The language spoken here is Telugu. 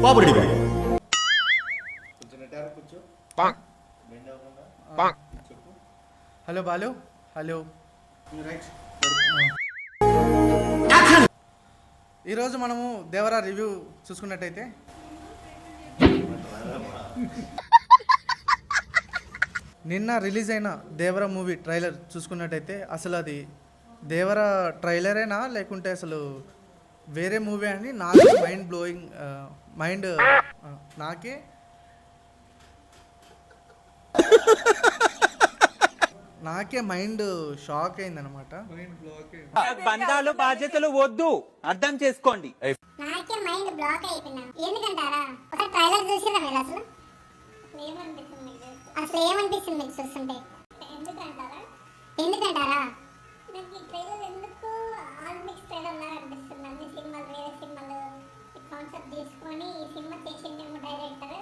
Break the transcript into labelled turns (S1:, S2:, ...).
S1: కోపరెడ్డి బ్యాగ్.
S2: Hello Balu, hello. ఈరోజు మనము దేవరా రివ్యూ చూసుకున్నట్టయితే నిన్న రిలీజ్ అయిన దేవరా మూవీ ట్రైలర్ చూసుకున్నట్టయితే అసలు అది దేవరా ట్రైలరేనా లేకుంటే అసలు వేరే మూవీ అని నాకు మైండ్ బ్లోయింగ్ నాకే మైండ్ షాక్ అయిందనమాట.
S3: బంధాలు బాధ్యతలు వద్దు, అర్థం చేసుకోండి.
S4: నాకే మైండ్ బ్లాక్ అయిపోయినా. ఎందుకంటారా, ఒక ట్రైలర్ చూసిరా మీరు? అసలు ఏమనిపిస్తుంది మీకు చూస్తుంటే? ఎందుకంటారా నాకు ఈ ట్రైలర్ ఎందుకు ఆల్ మిక్స్ ట్రైలర్ లాగా అనిపిస్తుంది. అన్ని సినిమాలు వేరే సినిమాలు కాన్సెప్ట్ తీసుకొని ఈ సినిమా చేసిందేమో డైరెక్టర్.